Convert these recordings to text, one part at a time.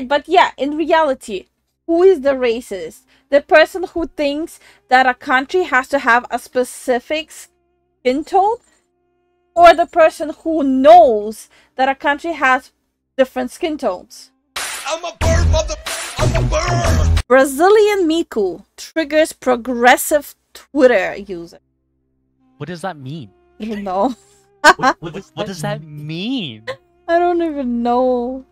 right, but yeah, in reality, who is the racist? The person who thinks that a country has to have a specific skin tone, or the person who knows that a country has different skin tones? I'm a bird, mother. I'm a bird. Brazilian Miku triggers progressive Twitter user. What does that mean? I don't know. What does that mean? I don't even know.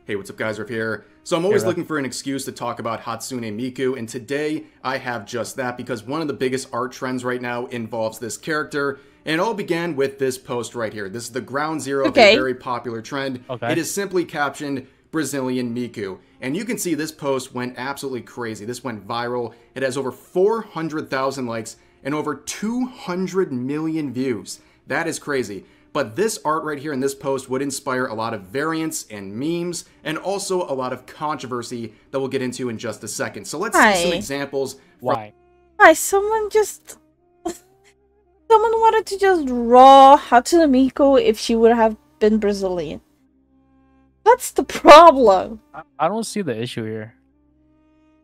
Hey, what's up guys, Riff here. So I'm always looking for an excuse to talk about Hatsune Miku, and today I have just that because one of the biggest art trends right now involves this character, and it all began with this post right here. This is the ground zero of a very popular trend. It is simply captioned Brazilian Miku, and you can see this post went absolutely crazy. This went viral. It has over 400,000 likes and over 200 million views. That is crazy. But this art right here in this post would inspire a lot of variants and memes, and also a lot of controversy that we'll get into in just a second. So let's see some examples. Why? Someone wanted to just draw Hatsune Miku if she would have been Brazilian. What's the problem? I don't see the issue here.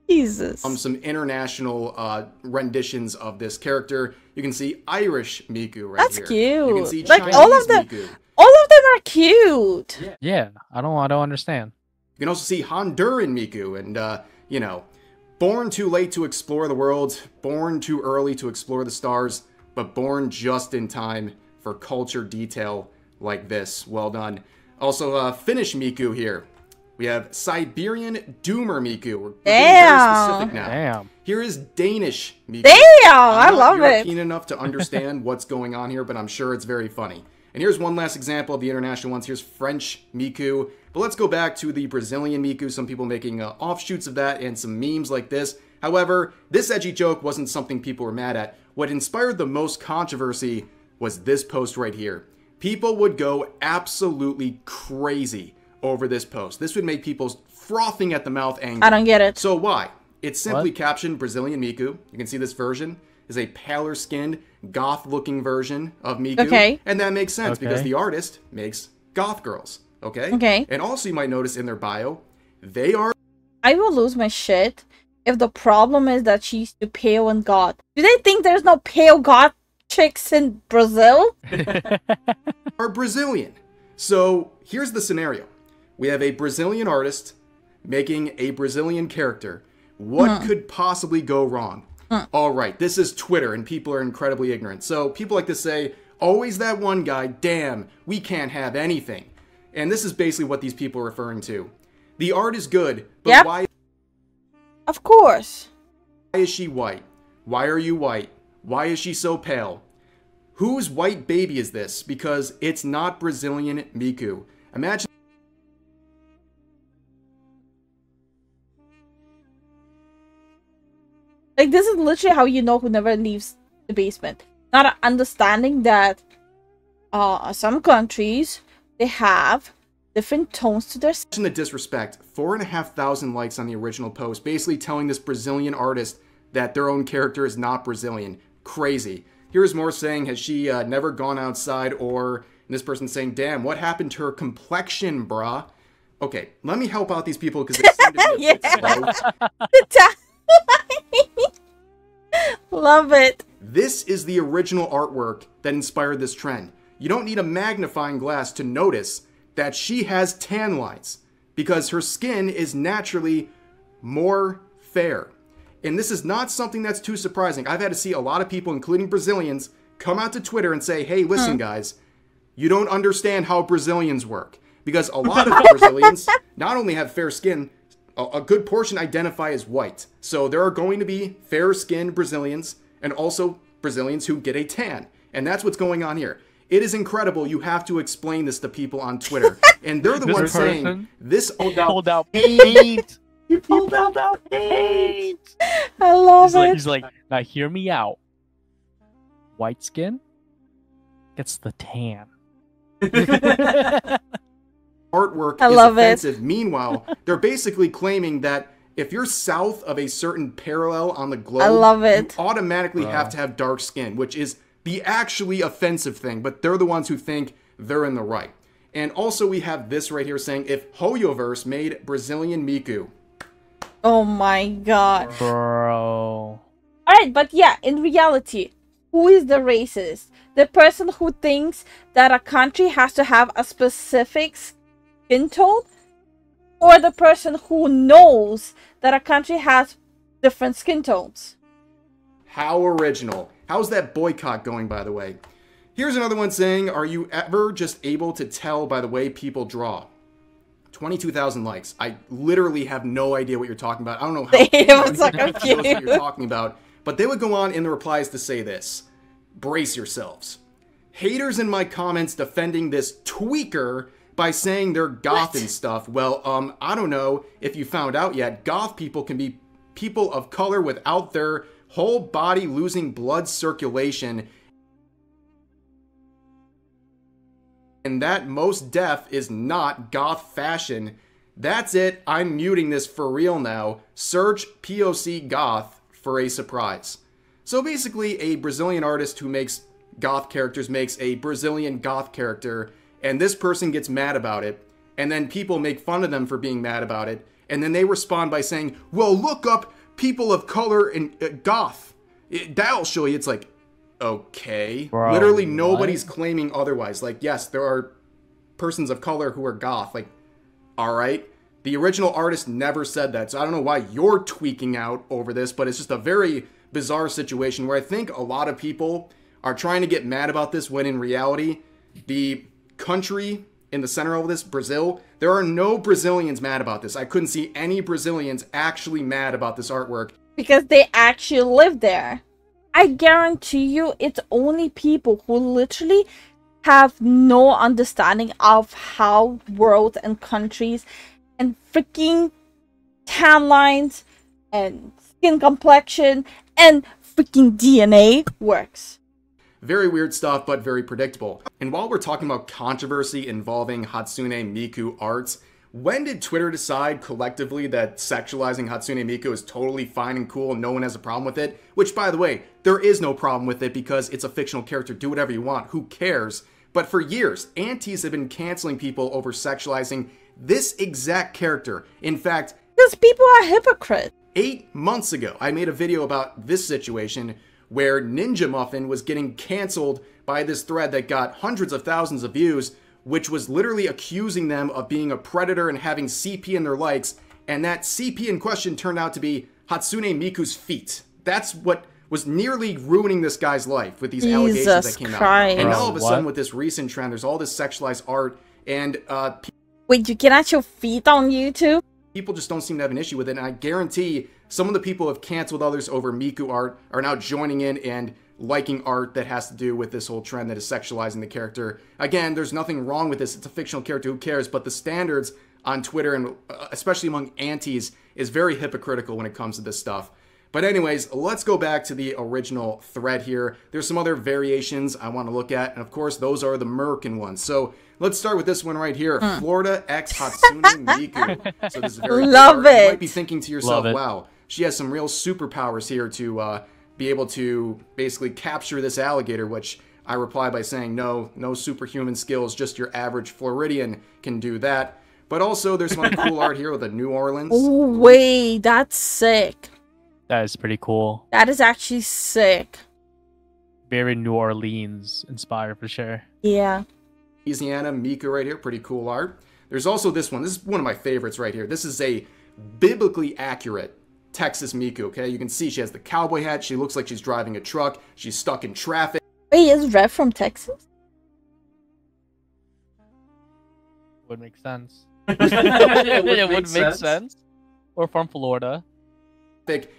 Jesus. Some international renditions of this character. You can see Irish Miku right here. That's cute. You can see like Chinese all of them. Miku. All of them are cute. Yeah, I don't understand. You can also see Honduran Miku, and you know, born too late to explore the world, born too early to explore the stars, but born just in time for culture detail like this. Well done. Also, Finnish Miku here. We have Siberian Doomer Miku. We're being very specific now. Damn. Here is Danish Miku. Damn, I love it. I'm not European enough to understand what's going on here, but I'm sure it's very funny. And here's one last example of the international ones. Here's French Miku. But let's go back to the Brazilian Miku. Some people making offshoots of that and some memes like this. However, this edgy joke wasn't something people were mad at. What inspired the most controversy was this post right here. People would go absolutely crazy over this post. This would make people frothing at the mouth angry. I don't get it. So why? It's simply captioned Brazilian Miku. You can see this version is a paler skinned, goth looking version of Miku. Okay. And that makes sense because the artist makes goth girls. Okay? Okay. And also you might notice in their bio, they are... I will lose my shit if the problem is that she's too pale and goth. Do they think there's no pale goth chicks in Brazil? are Brazilian. So here's the scenario. We have a Brazilian artist making a Brazilian character. What could possibly go wrong? All right, this is Twitter, and people are incredibly ignorant. So people like to say, always that one guy, damn, we can't have anything. And this is basically what these people are referring to. The art is good, but why? Of course. Why is she white? Why are you white? Why is she so pale? Whose white baby is this? Because it's not Brazilian Miku. Imagine. Like, this is literally how you know who never leaves the basement. Not understanding that some countries, they have different tones to their skin. The disrespect. 4,500 likes on the original post, basically telling this Brazilian artist that their own character is not Brazilian. Crazy. Here's more saying, has she never gone outside? Or this person saying, damn, what happened to her complexion, brah? Okay, let me help out these people because they seem to be a bit slow. Love it. This is the original artwork that inspired this trend. You don't need a magnifying glass to notice that she has tan lines because her skin is naturally more fair. And this is not something that's too surprising. I've had to see a lot of people, including Brazilians, come out to Twitter and say, hey, listen, guys, you don't understand how Brazilians work. Because a lot of Brazilians not only have fair skin, a good portion identify as white. So there are going to be fair-skinned Brazilians and also Brazilians who get a tan. And that's what's going on here. It is incredible. You have to explain this to people on Twitter. And they're the ones saying, this pulled out paint. You pulled out that paint. I love it. He's like, now hear me out. White skin gets the tan. Artwork I is love offensive. it. Meanwhile, they're basically claiming that if you're south of a certain parallel on the globe, I love it. you automatically have to have dark skin, which is the actually offensive thing, but they're the ones who think they're in the right. And also we have this right here saying, if Hoyoverse made Brazilian Miku. Oh my god. Bro. Alright, but yeah, in reality, who is the racist? The person who thinks that a country has to have a specific skin tone? Or the person who knows that a country has different skin tones? How original. How's that boycott going, by the way? Here's another one saying, are you ever just able to tell by the way people draw? 22,000 likes. I literally have no idea what you're talking about. I don't know how It was so knows what you're confused. talking about. But they would go on in the replies to say this. Brace yourselves. Haters in my comments defending this tweaker by saying they're goth and stuff. Well, I don't know if you found out yet. Goth people can be people of color without their whole body losing blood circulation. And that most deaf is not goth fashion. That's it. I'm muting this for real now. Search POC goth for a surprise. So basically, a Brazilian artist who makes goth characters makes a Brazilian goth character, and this person gets mad about it, and then people make fun of them for being mad about it, and then they respond by saying, well, look up people of color in goth. That'll show you. It's like, okay. Bro, literally nobody's claiming otherwise. Like, yes, there are persons of color who are goth. Like, all right. The original artist never said that, so I don't know why you're tweaking out over this, but it's just a very bizarre situation where I think a lot of people are trying to get mad about this when in reality, the country in the center of this, Brazil, there are no Brazilians mad about this. I couldn't see any Brazilians actually mad about this artwork. Because they actually live there. I guarantee you it's only people who literally have no understanding of how worlds and countries and freaking tan lines and skin complexion and freaking DNA works. Very weird stuff, but very predictable. And while we're talking about controversy involving Hatsune Miku arts, when did Twitter decide collectively that sexualizing Hatsune Miku is totally fine and cool and no one has a problem with it? Which, by the way, there is no problem with it because it's a fictional character. Do whatever you want. Who cares? But for years, aunties have been canceling people over sexualizing this exact character. In fact, because people are hypocrites. 8 months ago, I made a video about this situation where Ninja Muffin was getting canceled by this thread that got hundreds of thousands of views, which was literally accusing them of being a predator and having CP in their likes, and that CP in question turned out to be Hatsune Miku's feet. That's what was nearly ruining this guy's life with these allegations that came out. And all of a sudden, with this recent trend, there's all this sexualized art, and wait, you can actually feet on YouTube? people just don't seem to have an issue with it, and I guarantee some of the people who have canceled others over Miku art are now joining in and liking art that has to do with this whole trend that is sexualizing the character. Again, there's nothing wrong with this. It's a fictional character. Who cares? But the standards on Twitter, and especially among aunties, is very hypocritical when it comes to this stuff. But anyways, let's go back to the original thread here. There's some other variations I want to look at, and of course, those are the American ones. So let's start with this one right here. Florida X Hatsune Miku. So this is very Love good. it. You might be thinking to yourself, wow, she has some real superpowers here to be able to basically capture this alligator, which I reply by saying, no superhuman skills, just your average Floridian can do that. But also, there's some other cool art here with the New Orleans. Oh, wait, that's sick. That is pretty cool. That is actually sick. Very New Orleans inspired for sure. Yeah. Louisiana Miku right here, pretty cool art. There's also this one. This is one of my favorites right here. This is a biblically accurate Texas Miku, okay? You can see she has the cowboy hat. She looks like she's driving a truck. She's stuck in traffic. Wait, is Red from Texas? Would make sense. It would make sense. Or from Florida.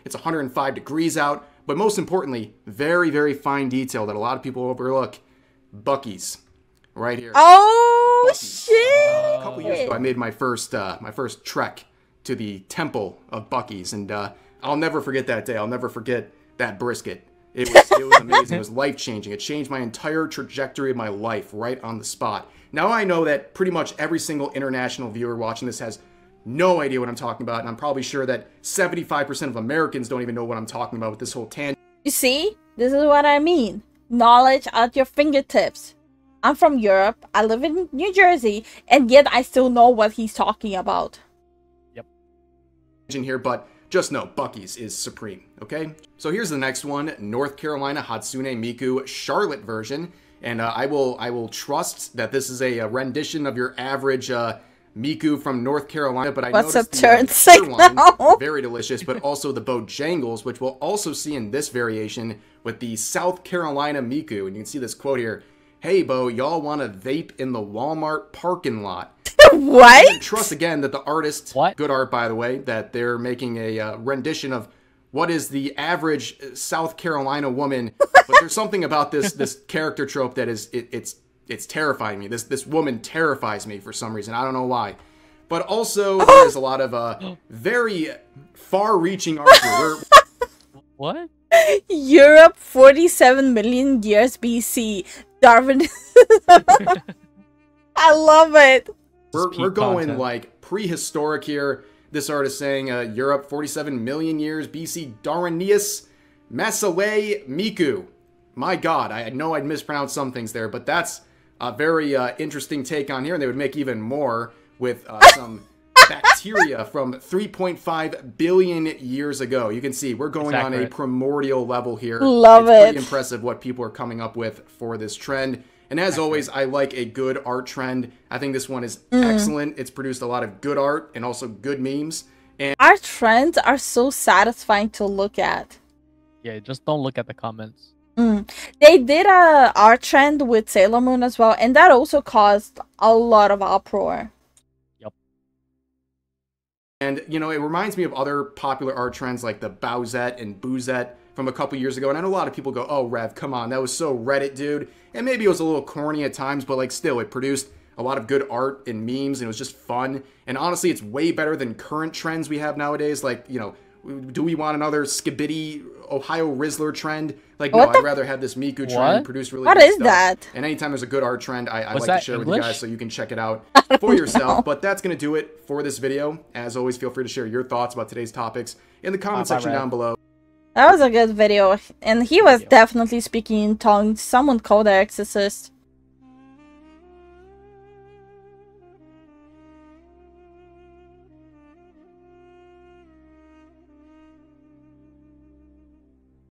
It's 105 degrees out, but most importantly, very, very fine detail that a lot of people overlook. Buc-ee's, right here. Oh, Buc-ee's. shit! A couple years ago, I made my first trek to the temple of Buc-ee's, and I'll never forget that day. I'll never forget that brisket. It was amazing. It was life-changing. It changed my entire trajectory of my life right on the spot. Now I know that pretty much every single international viewer watching this has no idea what I'm talking about, and I'm probably sure that 75% of Americans don't even know what I'm talking about with this whole tangent. You see? This is what I mean. Knowledge at your fingertips. I'm from Europe. I live in New Jersey, and yet I still know what he's talking about. Yep. In here, but just know Bucky's is supreme, okay? So here's the next one, North Carolina Hatsune Miku Charlotte version. And I will trust that this is a rendition of your average Miku from North Carolina, but I What's up, noticed turn the signal? very delicious, but also the Bojangles, which we'll also see in this variation with the South Carolina Miku. And you can see this quote here, "Hey, Bo, y'all want to vape in the Walmart parking lot?" What? Trust again that the artist, What? good art by the way, that they're making a rendition of what is the average South Carolina woman. But there's something about this character trope that is it's terrifying me. This woman terrifies me for some reason. I don't know why. But also there's a lot of very far-reaching art here. What? Europe, 47 million years BC. Darwin. I love it. We're going content. like prehistoric here. This artist saying Europe 47 million years BC. Darwinius Masawe Miku. My God, I know I'd mispronounce some things there, but that's a very interesting take on here. And they would make even more with some bacteria from 3.5 billion years ago. You can see we're going on a primordial level here. Love it's pretty it. impressive what people are coming up with for this trend. And as always, I like a good art trend. I think this one is excellent. It's produced a lot of good art and also good memes. And Our trends are so satisfying to look at. Yeah, just don't look at the comments. They did a art trend with Sailor Moon as well, and that also caused a lot of uproar. And, you know, it reminds me of other popular art trends like the Bowsette and Boozette from a couple years ago. And I know a lot of people go, "Oh, Rev, come on, that was so Reddit, dude." And maybe it was a little corny at times, but, like, still, it produced a lot of good art and memes, and it was just fun. And honestly, it's way better than current trends we have nowadays. Like, you know, do we want another Skibidi Ohio Rizzler trend? Like, no, I'd rather have this Miku trend produce really What good is stuff. that? And anytime there's a good art trend, I like to that share with English? you guys so you can check it out for yourself. But that's going to do it for this video. As always, feel free to share your thoughts about today's topics in the comment section down below. That was a good video, and he was definitely speaking in tongues. Someone called the exorcist.